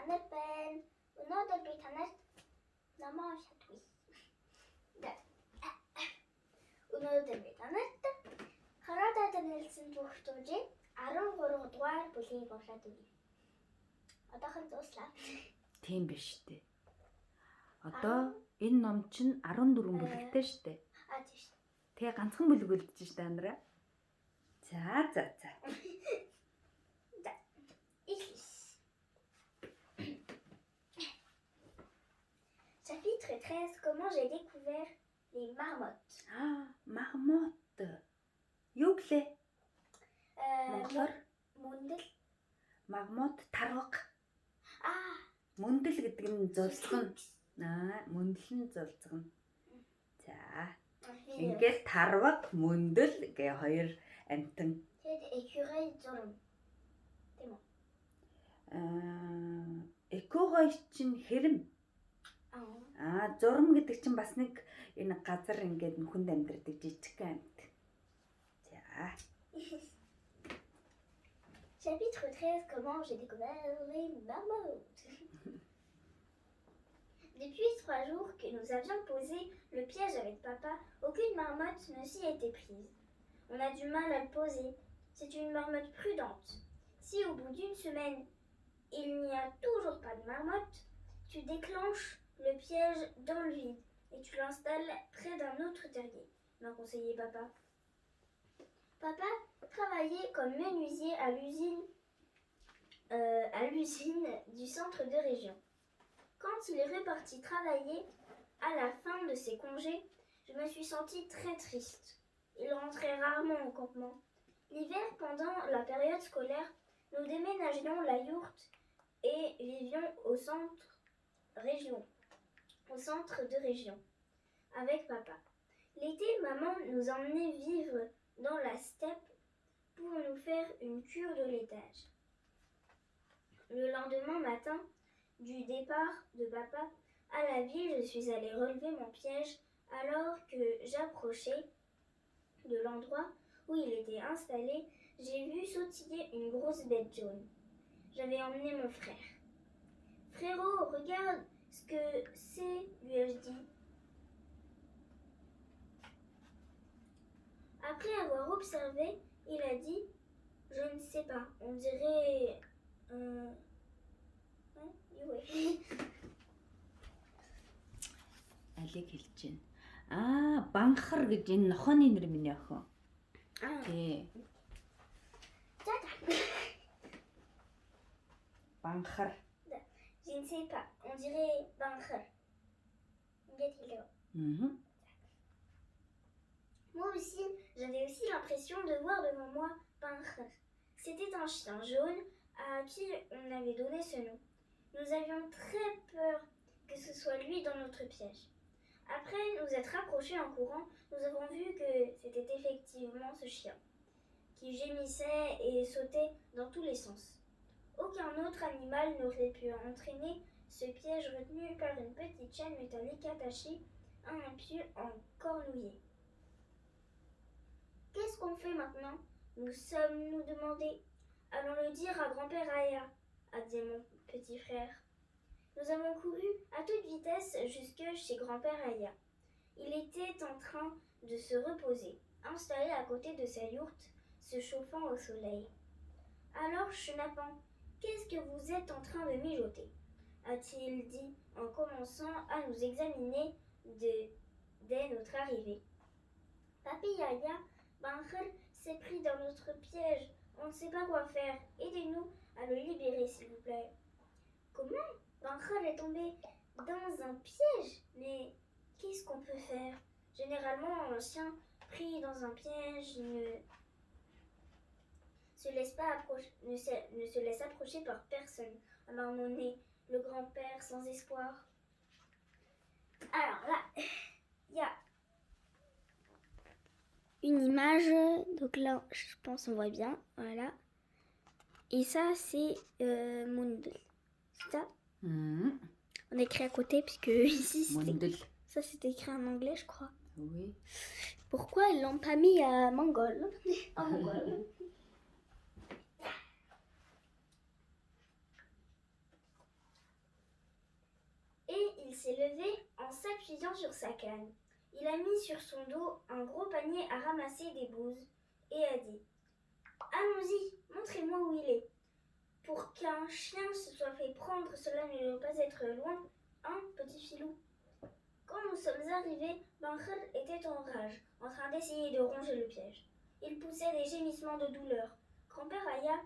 하늘은 은하들 빛 하늘 넘어셔도 өнөөдөр бид танарт хараад нэлсэн бүхтүүжийг 13 дугаар бүлгийг уншаад өгье. Одоохон зууслаа. Тийм биш үү? Одоо энэ ном чинь 14 бүлэгтэй шүү дээ. Тийм шүү. Тэгээ ганцхан бүлэг үлдэж шүү дээ Андра. За. Chapitre 13. Comment j'ai découvert les marmottes. Мармот. Юу гэлээ? Монголоор Мөндөл. мармот тарваг. Мөндөл гэдэг нь зулцгана. Мөндөл нь зулцгана. За. Ингээд тарваг, мөндөл гээ хоёр амтан. Тэгээд écureuil зурм. Тийм үү? Écureuil чинь хэрэм. Зурм гэдэг чинь бас нэг энэ газар ингээд нүхэнд амьдардаг жижигхэн амьт. За. Chapitre 13. Comment j'ai découvert les marmottes. Depuis 3 jours que nous avions posé le piège avec papa, aucune marmotte ne s'y était prise. On a du mal à le poser. C'est une marmotte prudente. Si au bout d'une semaine, il n'y a toujours pas de marmotte, tu déclenches le piège dans le vide et tu l'installes près d'un autre terrier, m'a conseillé papa. Papa travaillait comme menuisier à l'usine du centre de région. Quand il est reparti travailler à la fin de ses congés, je me suis sentie très triste. Il rentrait rarement au campement. L'hiver, pendant la période scolaire, nous déménagions la yourte et vivions au centre de région, avec papa. L'été, maman nous emmenait vivre dans la steppe pour nous faire une cure de laitage. Le lendemain matin du départ de papa à la ville, je suis allée relever mon piège alors que j'approchais de l'endroit où il était installé. J'ai vu sautiller une grosse bête jaune. J'avais emmené mon frère. « Frérot, regarde ce que c'est, lui ai-je dit. Après avoir observé, il a dit « Je ne sais pas, on dirait... Алиг хэлж байна. Банхар гэж энэ нохооны нэр минь охин. Тий. Банхар. Je ne sais pas, on dirait bankhar. Moi aussi, j'avais aussi l'impression de voir devant moi bankhar. C'était un chien jaune à qui on avait donné ce nom. Nous avions très peur que ce soit lui dans notre piège. Après nous être rapprochés en courant, nous avons vu que c'était effectivement ce chien, qui gémissait et sautait dans tous les sens. Aucun autre animal n'aurait pu entraîner ce piège retenu par une petite chaîne métallique attachée à un pieu en cornouiller. Qu'est-ce qu'on fait maintenant? Nous sommes-nous demandé. Allons le dire à grand-père Aya, a dit mon petit frère. Nous avons couru à toute vitesse jusque chez grand-père Aya. Il était en train de se reposer, installé à côté de sa yourte, se chauffant au soleil. Alors, chenapan, qu'est-ce que vous êtes en train de mijoter? A-t-il dit en commençant à nous examiner dès notre arrivée. Papi Yaya, Bankhar s'est pris dans notre piège. On ne sait pas quoi faire. Aidez-nous à le libérer, s'il vous plaît. Comment? Bankhar est tombé dans un piège? Mais qu'est-ce qu'on peut faire? Généralement, un chien pris dans un piège ne se laisse approcher par personne, a marmonné le grand-père sans espoir. Alors là, il y a une image, donc là, je pense on voit bien, voilà. Et ça, c'est Mundul. C'est ça? On écrit à côté, puisque ici, ça c'est écrit en anglais, je crois. Oui. Pourquoi ils l'ont pas mis à mongol? En mongol. s'est levé en s'appuyant sur sa canne. Il a mis sur son dos un gros panier à ramasser des bouses et a dit « Allons-y, montrez-moi où il est. Pour qu'un chien se soit fait prendre, cela ne doit pas être loin, hein, petit filou ?» Quand nous sommes arrivés, Bankhel était en rage, en train d'essayer de ronger le piège. Il poussait des gémissements de douleur. Grand-père Aya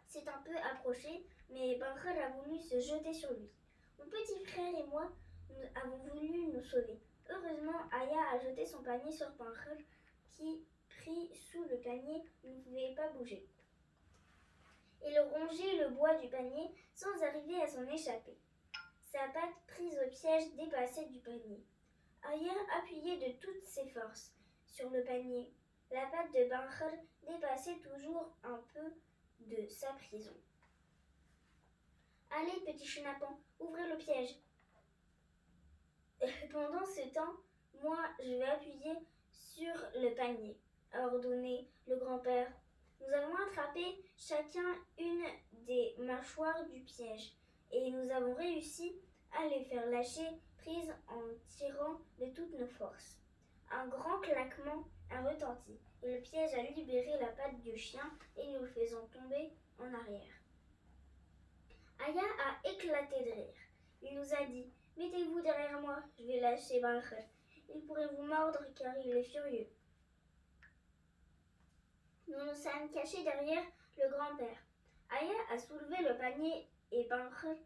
s'est un peu approché, mais Bankhel a voulu se jeter sur lui. Mon petit frère et moi, nous avons voulu nous sauver. Heureusement, Aya a jeté son panier sur Bankhel, qui, pris sous le panier, ne pouvait pas bouger. Il rongeait le bois du panier sans arriver à s'en échapper. Sa patte prise au piège dépassait du panier. Aya appuyait de toutes ses forces sur le panier. La patte de Bankhel dépassait toujours un peu de sa prison. Allez, petit chenapan, ouvrez le piège. Pendant ce temps, moi, je vais appuyer sur le panier, a ordonné le grand-père. Nous avons attrapé chacun une des mâchoires du piège et nous avons réussi à les faire lâcher prise en tirant de toutes nos forces. Un grand claquement a retenti et le piège a libéré la patte du chien et nous le faisant tomber en arrière. Aya a éclaté de rire. Il nous a dit « Mettez-vous derrière moi, je vais lâcher Bankhel. Il pourrait vous mordre car il est furieux. » Nous nous sommes cachés derrière le grand-père. Aya a soulevé le panier et Bankhel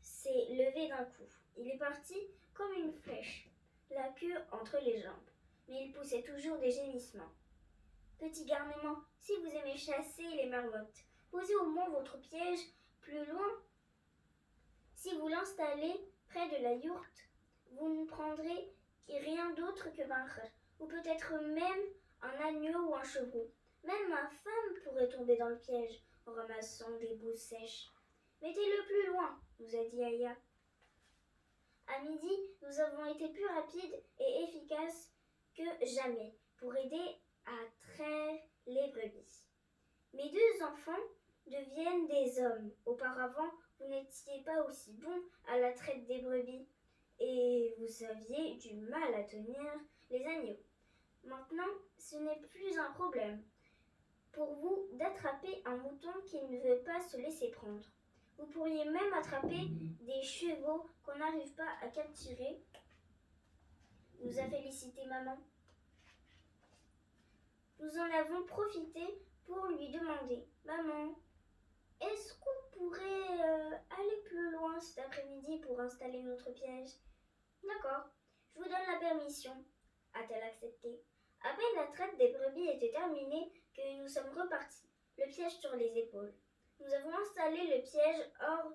s'est levé d'un coup. Il est parti comme une flèche, la queue entre les jambes, mais il poussait toujours des gémissements. Petit garnement, si vous aimez chasser les marmottes, posez au moins votre piège plus loin. Si vous l'installez près de la yourte, vous ne prendrez rien d'autre que Bankhel, ou peut-être même un agneau ou un chevreau. Même ma femme pourrait tomber dans le piège en ramassant des bouses sèches. Mettez-le plus loin, nous a dit Aya. À midi, nous avons été plus rapides et efficaces que jamais pour aider à traire les brebis. Mes deux enfants deviennent des hommes. Auparavant, vous n'étiez pas aussi bons à la traite des brebis et vous aviez du mal à tenir les agneaux. Maintenant, ce n'est plus un problème pour vous d'attraper un mouton qui ne veut pas se laisser prendre. Vous pourriez même attraper des chevaux qu'on n'arrive pas à capturer, nous a félicité maman. Nous en avons profité pour lui demander « Maman, est-ce qu'on pourrait aller plus loin cet après-midi pour installer notre piège ?»« D'accord, je vous donne la permission. » a-t-elle accepté. À peine la traite des brebis était terminée que nous sommes repartis, le piège sur les épaules. Nous avons installé le piège hors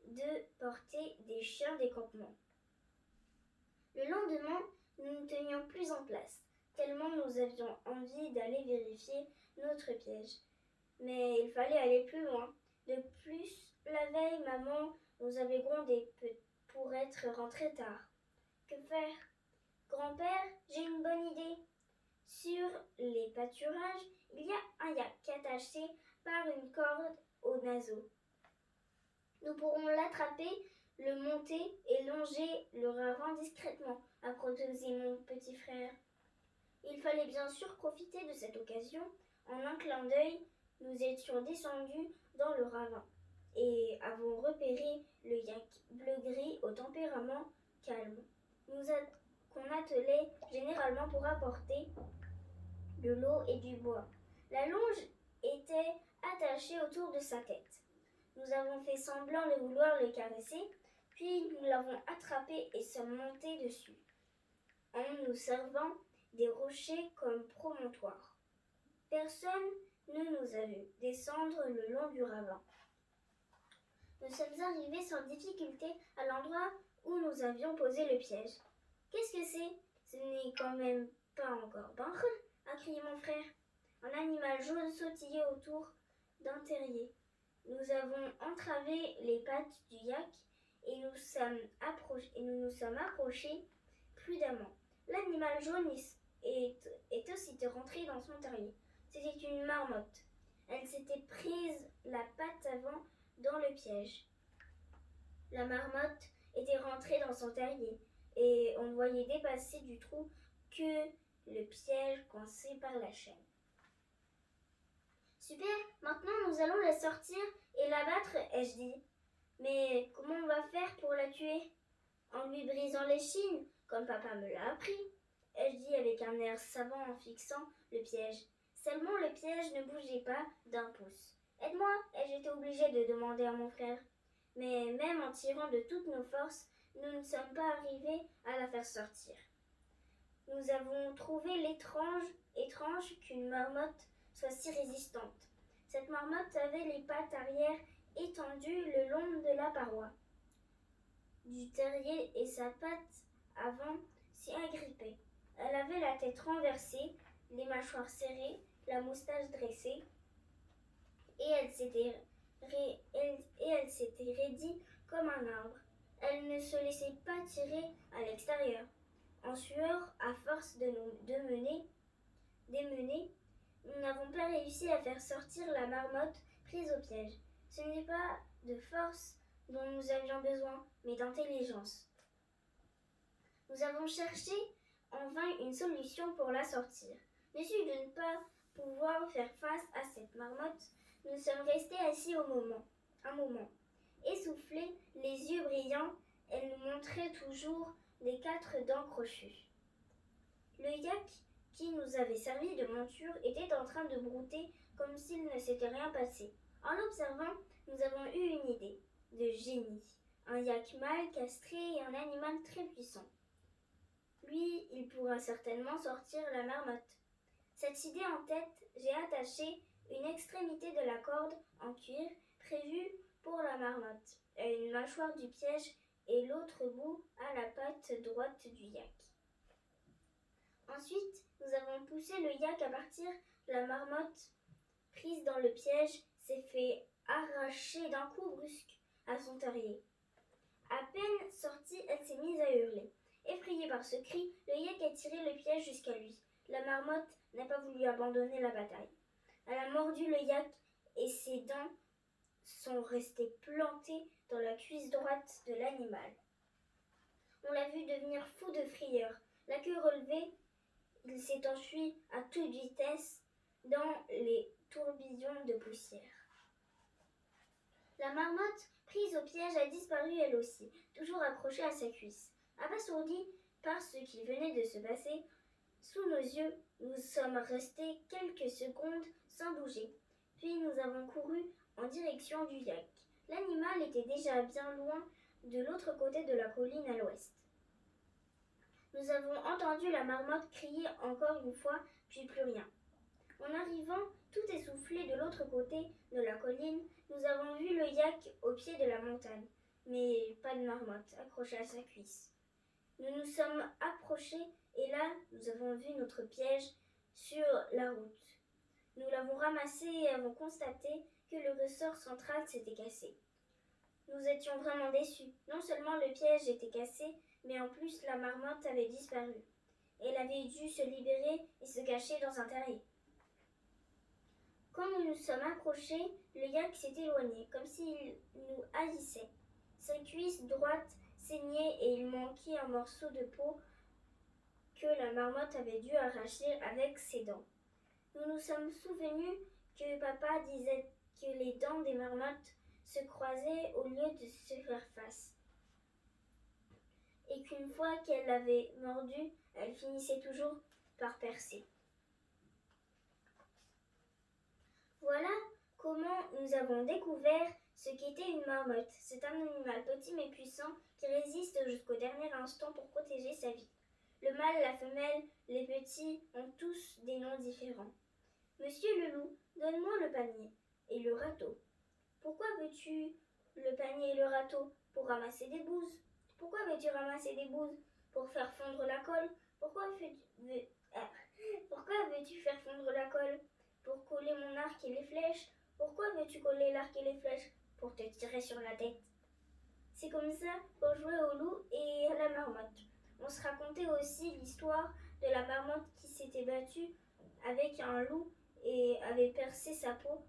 de portée des chiens des campements. Le lendemain, nous ne tenions plus en place, tellement nous avions envie d'aller vérifier notre piège. Mais il fallait aller plus loin. De plus, la veille, maman nous avait grondé pour être rentrée tard. Que faire ? Grand-père, j'ai une bonne idée. Sur les pâturages, il y a un yak attaché par une corde au naseau. Nous pourrons l'attraper, le monter et longer le ravin discrètement, a proposé mon petit frère. Il fallait bien sûr profiter de cette occasion. En un clin d'œil, nous étions descendus dans le ravin et avons repéré le yak bleu-gris au tempérament calme. Qu'on attelait généralement pour apporter de l'eau et du bois. La longe était attachée autour de sa tête. Nous avons fait semblant de vouloir le caresser, puis nous l'avons attrapé et sommes montés dessus, en nous servant des rochers comme promontoire. Personne ne nous a vu descendre le long du ravin. Nous sommes arrivés sans difficulté à l'endroit où nous avions posé le piège. « Qu'est-ce que c'est ? Ce n'est quand même pas encore Bankhel !» a crié mon frère. Un animal jaune sautillait autour d'un terrier. Nous avons entravé les pattes du yak et nous nous sommes approchés prudemment. L'animal jaune est aussitôt rentré dans son terrier. C'était une marmotte. Elle s'était prise la patte avant dans le piège. La marmotte était rentré dans son terrier et on ne voyait dépasser du trou que le piège coincé par la chaîne. Super, maintenant nous allons la sortir et l'abattre, ai-je dit. Mais comment on va faire pour la tuer? En lui brisant l'échine, comme papa me l'a appris, ai-je dit avec un air savant en fixant le piège. Seulement le piège ne bougeait pas d'un pouce. Aide-moi, ai-je été obligée de demander à mon frère. Mais même en tirant de toutes nos forces, nous ne sommes pas arrivés à la faire sortir. Nous avons trouvé étrange qu'une marmotte soit si résistante. Cette marmotte avait les pattes arrière étendues le long de la paroi du terrier et sa patte avant s'y agrippait. Elle avait la tête renversée, les mâchoires serrées, la moustache dressée, et elle s'était raidie comme un arbre. Elle ne se laissait pas tirer à l'extérieur. En sueur, à force de nous démener, nous n'avons pas réussi à faire sortir la marmotte prise au piège. Ce n'est pas de force dont nous avions besoin, mais d'intelligence. Nous avons cherché en vain une solution pour la sortir. Déçus de ne pas pouvoir faire face à cette marmotte, nous sommes restés assis un moment. Essoufflés, les yeux brillants, elle nous montrait toujours les 4 dents crochues. Le yak qui nous avait servi de monture était en train de brouter comme s'il ne s'était rien passé. En l'observant, nous avons eu une idée de génie. Un yak mâle castré et un animal très puissant. Lui, il pourra certainement sortir la marmotte. Cette idée en tête, j'ai attaché une extrémité de la corde en cuir prévue pour la marmotte à une mâchoire du piège et l'autre bout à la patte droite du yak. Ensuite, nous avons poussé le yak à partir. La marmotte, prise dans le piège, s'est fait arracher d'un coup brusque à son terrier. À peine sortie, elle s'est mise à hurler. Effrayée par ce cri, le yak a tiré le piège jusqu'à lui. La marmotte n'a pas voulu abandonner la bataille. Elle a mordu le yak et ses dents sont restées plantées dans la cuisse droite de l'animal. On l'a vu devenir fou de frayeur. La queue relevée, il s'est enfui à toute vitesse dans les tourbillons de poussière. La marmotte, prise au piège, a disparu elle aussi, toujours accrochée à sa cuisse. Abasourdis par ce qui venait de se passer, sous nos yeux, nous sommes restés quelques secondes sans bouger. Puis nous avons couru en direction du yak. L'animal était déjà bien loin de l'autre côté de la colline à l'ouest. Nous avons entendu la marmotte crier encore une fois, puis plus rien. En arrivant, tout essoufflé de l'autre côté de la colline, nous avons vu le yak au pied de la montagne, mais pas de marmotte accrochée à sa cuisse. Nous nous sommes approchés et là, nous avons vu notre piège sur la route. Nous l'avons ramassé et avons constaté que le ressort central s'était cassé. Nous étions vraiment déçus. Non seulement le piège était cassé, mais en plus la marmotte avait disparu. Elle avait dû se libérer et se cacher dans un terrier. Quand nous nous sommes approchés, le yak s'est éloigné, comme s'il nous haïssait. Sa cuisse droite saignait et il manquait un morceau de peau que la marmotte avait dû arracher avec ses dents. Nous nous sommes souvenus que papa disait que les dents des marmottes se croisaient au lieu de se faire face, et qu'une fois qu'elle l'avait mordu, elle finissait toujours par percer. Voilà comment nous avons découvert ce qu'était une marmotte. C'est un animal petit mais puissant qui résiste jusqu'au dernier instant pour protéger sa vie. Le mâle, la femelle, les petits ont tous des noms différents. Monsieur le loup, donne-moi le panier et le râteau. Pourquoi veux-tu le panier et le râteau? Pour ramasser des bouses. Pourquoi veux-tu ramasser des bouses? Pour faire fondre la colle. Pourquoi veux-tu faire fondre la colle? Pour coller mon arc et les flèches. Pourquoi veux-tu coller l'arc et les flèches? Pour te tirer sur la tête. C'est comme ça qu'on jouait au loup et à la marmotte. On se racontait aussi l'histoire de la marmotte qui s'était battue avec un loup et avait percé sa peau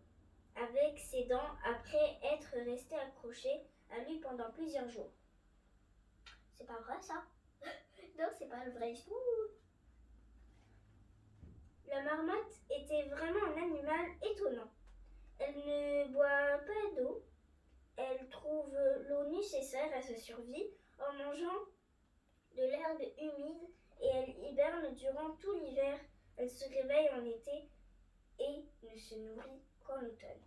avec ses dents après être restée accrochée à lui pendant plusieurs jours. C'est pas vrai ça. Non, c'est pas le vrai histoire. La marmotte était vraiment un animal étonnant. Elle ne boit pas d'eau. Elle trouve l'eau nécessaire à sa survie en mangeant de l'herbe humide et elle hiberne durant tout l'hiver. Elle se réveille en été et ne se nourrit qu'en automne.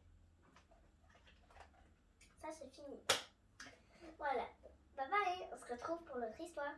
Ça, c'est fini. Voilà. Bye bye, on se retrouve pour l'autre histoire.